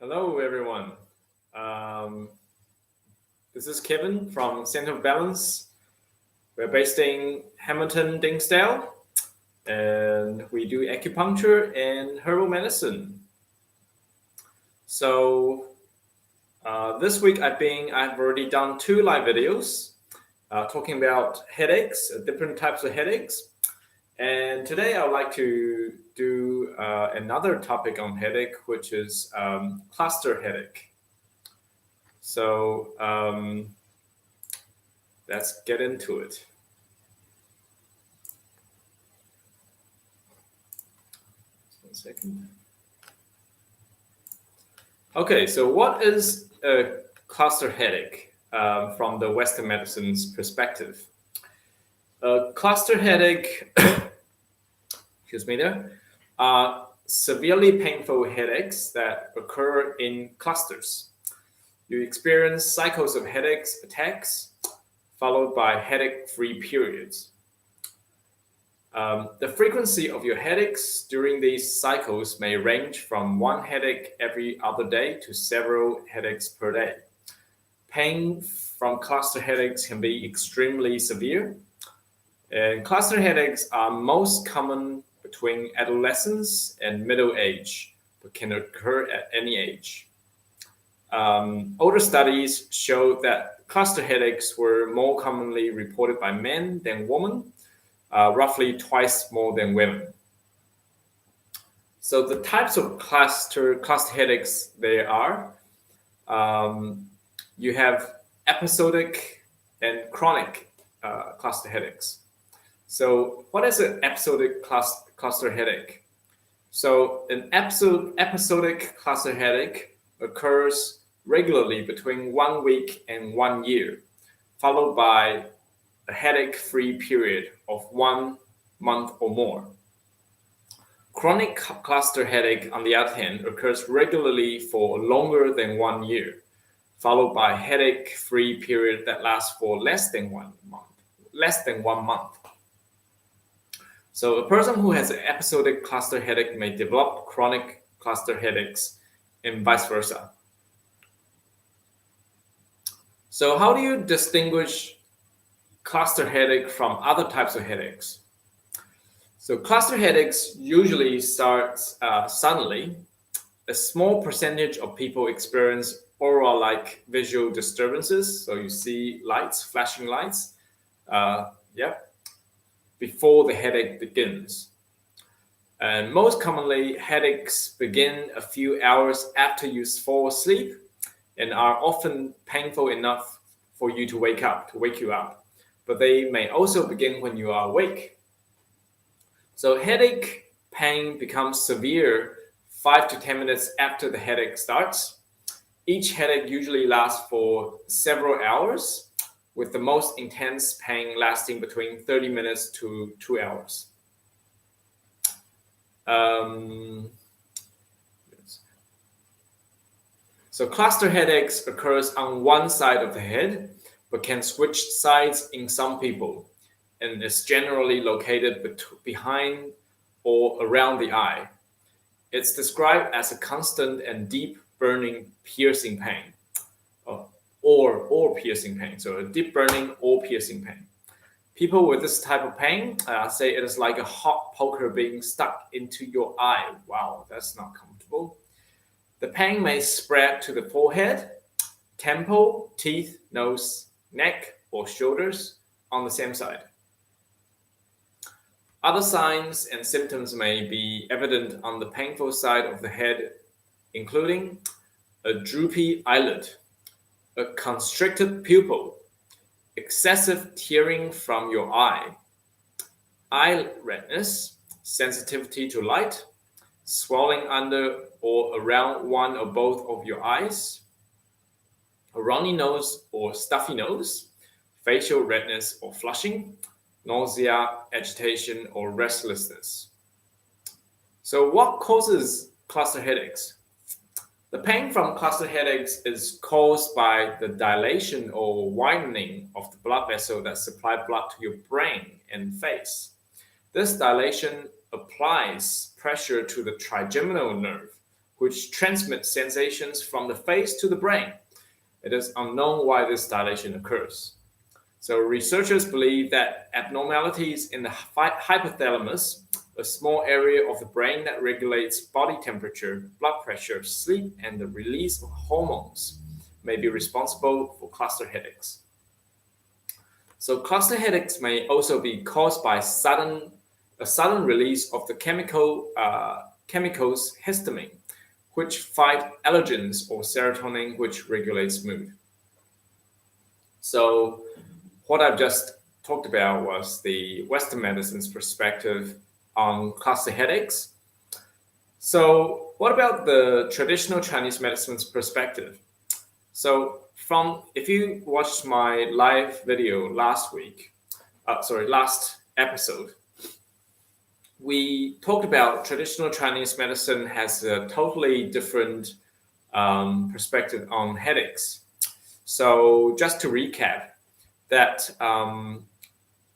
Hello, everyone. Um, this is Kevin from Center of Balance. We're based in Hamilton, Dinsdale, and we do acupuncture and herbal medicine. So this week I've already done 2 live videos talking about headaches, different types of headaches. And today I would like to do another topic on headache, which is cluster headache. So let's get into it. Just 1 second. Okay, so what is a cluster headache from the Western medicine's perspective? A cluster headache excuse me there, are severely painful headaches that occur in clusters. You experience cycles of headaches attacks followed by headache-free periods. The frequency of your headaches during these cycles may range from 1 headache every other day to several headaches per day. Pain from cluster headaches can be extremely severe, and cluster headaches are most common between adolescence and middle age, but can occur at any age. Older studies show that cluster headaches were more commonly reported by men than women, roughly twice more than women. So the types of cluster headaches there are, you have episodic and chronic cluster headaches. So what is an episodic cluster headache? So an episodic cluster headache occurs regularly between 1 week and 1 year, followed by a headache-free period of 1 month or more. Chronic cluster headache, on the other hand, occurs regularly for longer than 1 year, followed by a headache-free period that lasts for less than 1 month. So a person who has an episodic cluster headache may develop chronic cluster headaches and vice versa. So how do you distinguish cluster headache from other types of headaches? So cluster headaches usually start suddenly. A small percentage of people experience aura-like visual disturbances. So you see lights, flashing lights. Before the headache begins. And most commonly, headaches begin a few hours after you fall asleep and are often painful enough for you to wake you up. But they may also begin when you are awake. So headache pain becomes severe 5 to 10 minutes after the headache starts. Each headache usually lasts for several hours, with the most intense pain lasting between 30 minutes to 2 hours. So cluster headaches occurs on one side of the head, but can switch sides in some people, and is generally located behind or around the eye. It's described as a constant and deep burning piercing pain. Or piercing pain, so a deep burning or piercing pain. People with this type of pain say it is like a hot poker being stuck into your eye. Wow, that's not comfortable. The pain may spread to the forehead, temple, teeth, nose, neck, or shoulders on the same side. Other signs and symptoms may be evident on the painful side of the head, including a droopy eyelid, a constricted pupil, excessive tearing from your eye redness, sensitivity to light, swelling under or around one or both of your eyes, a runny nose or stuffy nose, facial redness or flushing, nausea, agitation, or restlessness. So what causes cluster headaches? The pain from cluster headaches is caused by the dilation or widening of the blood vessel that supply blood to your brain and face. This dilation applies pressure to the trigeminal nerve which transmits sensations from the face to the brain. It is unknown why this dilation occurs. So researchers believe that abnormalities in the hypothalamus, a small area of the brain that regulates body temperature, blood pressure, sleep, and the release of hormones, may be responsible for cluster headaches. So cluster headaches may also be caused by a sudden release of the chemicals histamine, which fight allergens, or serotonin, which regulates mood. So what I've just talked about was the Western medicine's perspective on cluster headaches. So what about the traditional Chinese medicine's perspective? So if you watched my live video last episode, we talked about traditional Chinese medicine has a totally different perspective on headaches. So just to recap, that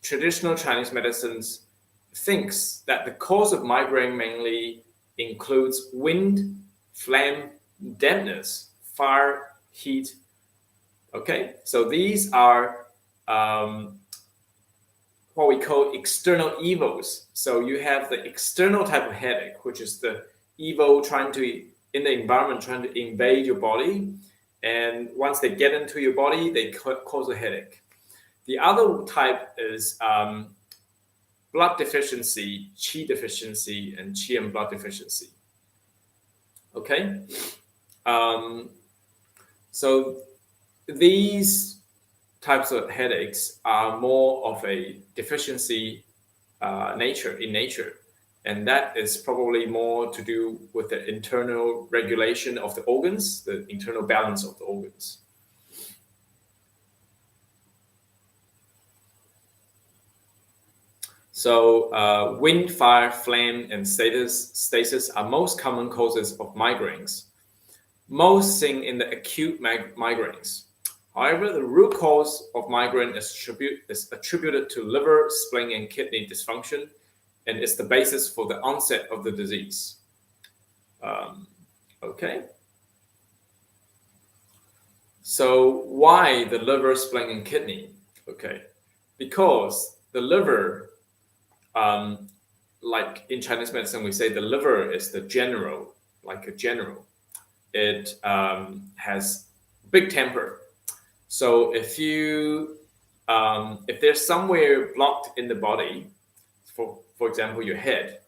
traditional Chinese medicine thinks that the cause of migraine mainly includes wind, flame, dampness, fire, heat. Okay, so these are what we call external evils. So you have the external type of headache, which is the evil in the environment trying to invade your body. And once they get into your body, they cause a headache. The other type is blood deficiency, qi deficiency, and qi and blood deficiency. Okay? So these types of headaches are more of a deficiency nature, and that is probably more to do with the internal regulation of the organs, the internal balance of the organs. So wind, fire, flame, and stasis are most common causes of migraines, most seen in the acute migraines. However, the root cause of migraine is attributed to liver, spleen, and kidney dysfunction, and is the basis for the onset of the disease. Okay. So why the liver, spleen, and kidney? Okay, because the liver, like in Chinese medicine, we say the liver is the general, like a general. It has big temper. So if there's somewhere blocked in the body, for example, your head,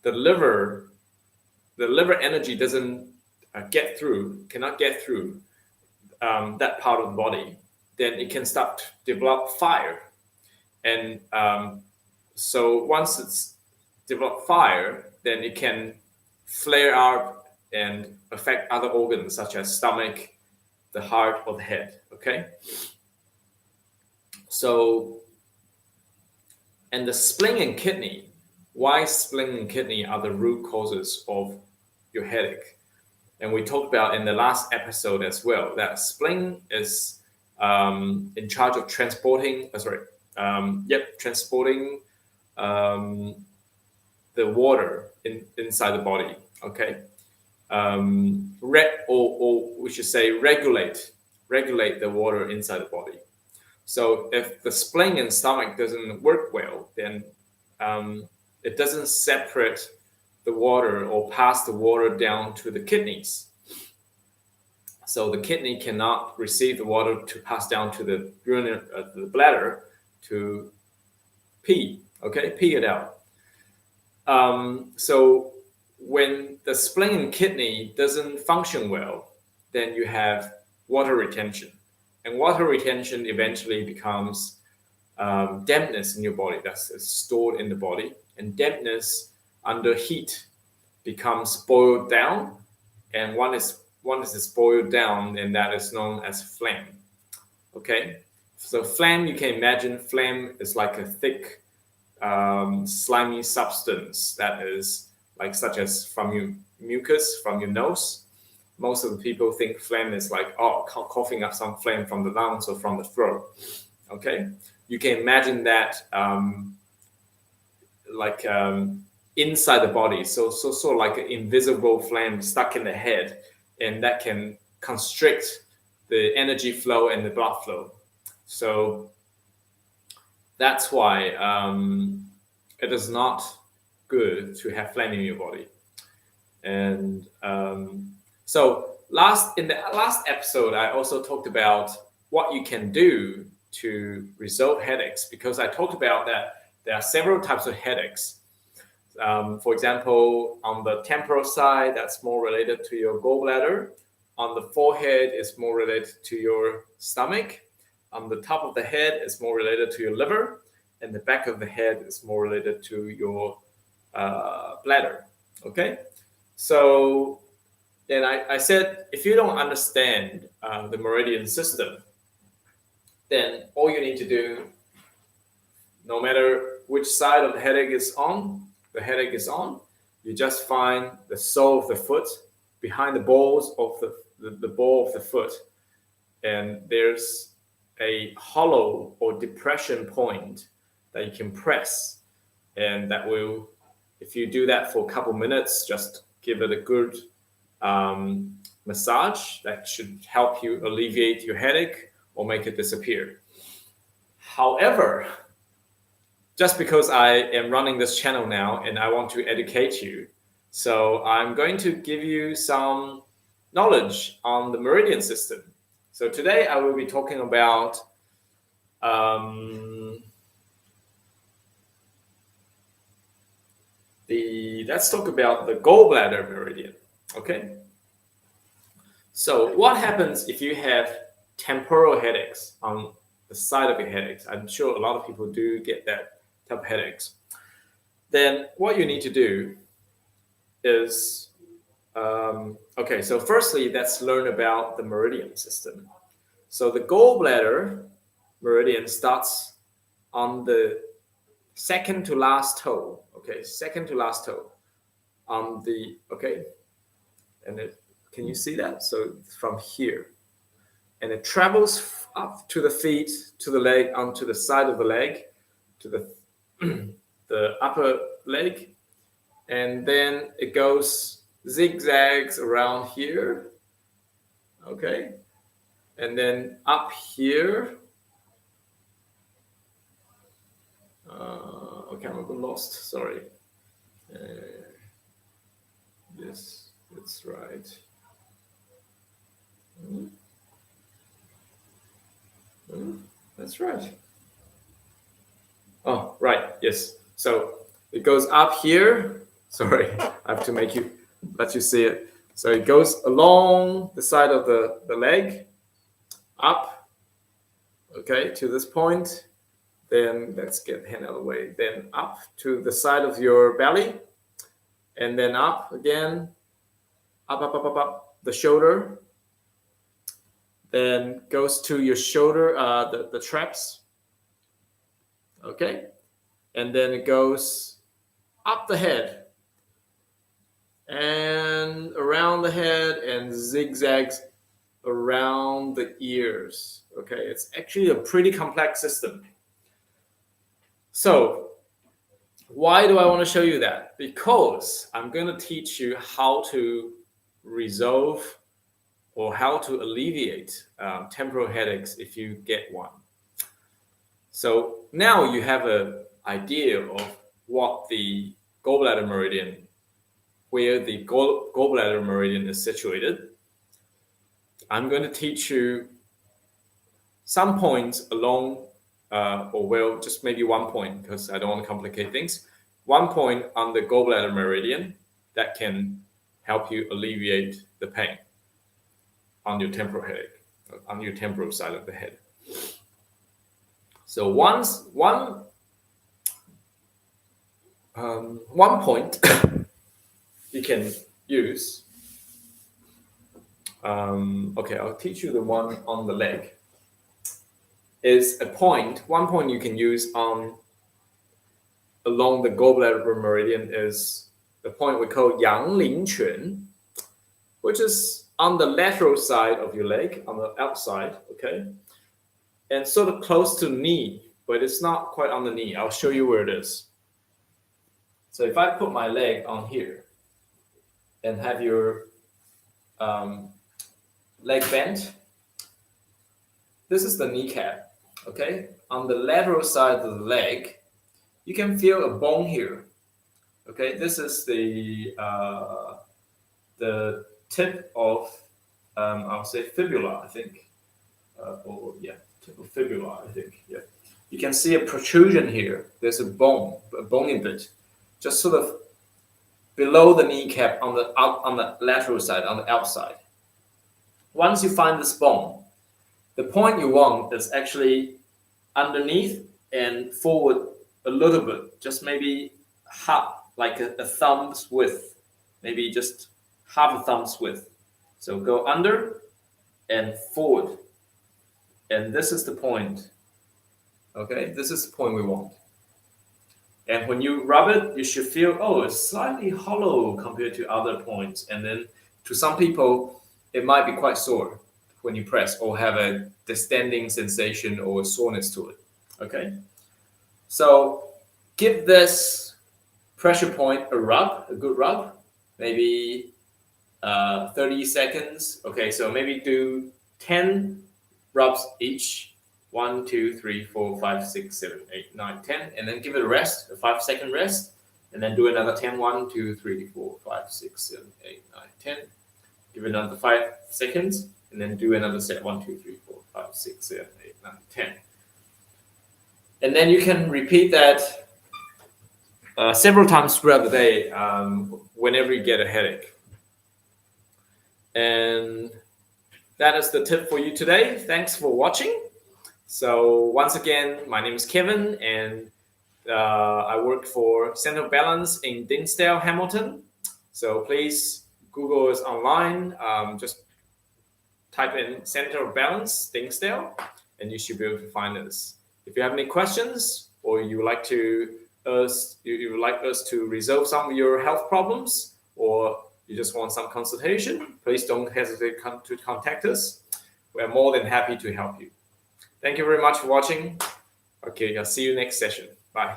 the liver energy doesn't cannot get through that part of the body, then it can start to develop fire. And so once it's developed fire, then it can flare up and affect other organs such as stomach, the heart, or the head. Okay. So, and the spleen and kidney, why spleen and kidney are the root causes of your headache? And we talked about in the last episode as well that spleen is in charge of transporting the water inside the body. Okay. We should say regulate the water inside the body. So if the spleen and stomach doesn't work well, then it doesn't separate the water or pass the water down to the kidneys. So the kidney cannot receive the water to pass down to the the bladder to pee it out. So when the spleen and kidney doesn't function well, then you have water retention. And water retention eventually becomes dampness in your body that's stored in the body. And dampness under heat becomes boiled down. And once it's boiled down, and that is known as phlegm. Okay? So phlegm, you can imagine phlegm is like a thick, slimy substance that is like such as from your mucus, from your nose. Most of the people think phlegm is like, coughing up some phlegm from the lungs or from the throat. Okay, you can imagine that inside the body. So sort of like an invisible flame stuck in the head, and that can constrict the energy flow and the blood flow. So that's why it is not good to have flame in your body. And so in the last episode, I also talked about what you can do to resolve headaches, because I talked about that there are several types of headaches. For example, on the temporal side, that's more related to your gallbladder. On the forehead, it's more related to your stomach. On the top of the head, it's more related to your liver. And the back of the head is more related to your bladder. Okay? So then I said, if you don't understand the meridian system, then all you need to do, no matter which side of the headache is on, you just find the sole of the foot behind the balls of the ball of the foot, and there's a hollow or depression point that you can press, and that will, if you do that for a couple minutes, just give it a good massage, that should help you alleviate your headache or make it disappear. However, just because I am running this channel now and I want to educate you, so I'm going to give you some knowledge on the meridian system. So today I will be talking about let's talk about the gallbladder meridian. Okay. So what happens if you have temporal headaches on the side of your headaches? I'm sure a lot of people do get that type of headaches. Then what you need to do is, okay, so firstly, let's learn about the meridian system. So the gallbladder meridian starts on the second to last toe. Okay, second to last toe on the, okay, and it, can you see that? So it's from here, and it travels up to the feet, to the leg, onto the side of the leg, to the upper leg, and then it goes zigzags around here, okay, and then up here. Okay, I'm a bit lost, sorry. Yes, that's right. That's right. Oh, right, yes. So it goes up here. Sorry, I have to let you see it. So it goes along the side of the leg, up, okay, to this point. Then let's get the hand out of the way. Then up to the side of your belly, and then up again, up, the shoulder. Then goes to your shoulder, the traps. Okay, and then it goes up the head and around the head and zigzags around the ears. Okay, it's actually a pretty complex system. So why do I want to show you that? Because I'm going to teach you how to resolve or how to alleviate temporal headaches if you get one. So now you have an idea of what the gallbladder meridian, where the gallbladder meridian is situated. I'm going to teach you some points along, just maybe one point, because I don't want to complicate things. One point on the gallbladder meridian that can help you alleviate the pain on your temporal headache, on your temporal side of the head. So one point you can use. Okay, I'll teach you the one on the leg. Is one point you can use along the gallbladder meridian is the point we call Yang Ling Quan, which is on the lateral side of your leg, on the outside, okay? And sort of close to the knee, but it's not quite on the knee. I'll show you where it is. So if I put my leg on here and have your leg bent, this is the kneecap, okay? On the lateral side of the leg, you can feel a bone here, okay? This is the tip of, I'll say fibula, I think. Tip of fibula, I think, yeah. You can see a protrusion here. There's a bone, a bony bit, just sort of below the kneecap on the lateral side, on the outside. Once you find this bone, the point you want is actually underneath and forward a little bit, just maybe half, like a thumb's width, maybe just half a thumb's width. So go under and forward. And this is the point. Okay, this is the point we want. And when you rub it, you should feel, oh, it's slightly hollow compared to other points. And then to some people, it might be quite sore when you press or have a distending sensation or a soreness to it. Okay, so give this pressure point a rub, a good rub, maybe 30 seconds. Okay, so maybe do 10 rubs each. 1, 2, 3, 4, 5, 6, 7, 8, 9, 10, and then give it a rest, a 5-second rest, and then do another 10. 1, 2, 3, 4, 5, 6, 7, 8, 9, 10. Give it another 5 seconds, and then do another set. 1, 2, 3, 4, 5, 6, 7, 8, 9, 10. And then you can repeat that several times throughout the day whenever you get a headache. And that is the tip for you today. Thanks for watching. So once again, my name is Kevin, and I work for Center of Balance in Dinsdale, Hamilton. So please Google us online. Just type in Center of Balance Dinsdale, and you should be able to find us. If you have any questions, or you would like us to resolve some of your health problems, or you just want some consultation, please don't hesitate to contact us. We're more than happy to help you. Thank you very much for watching. Okay, I'll see you next session. Bye.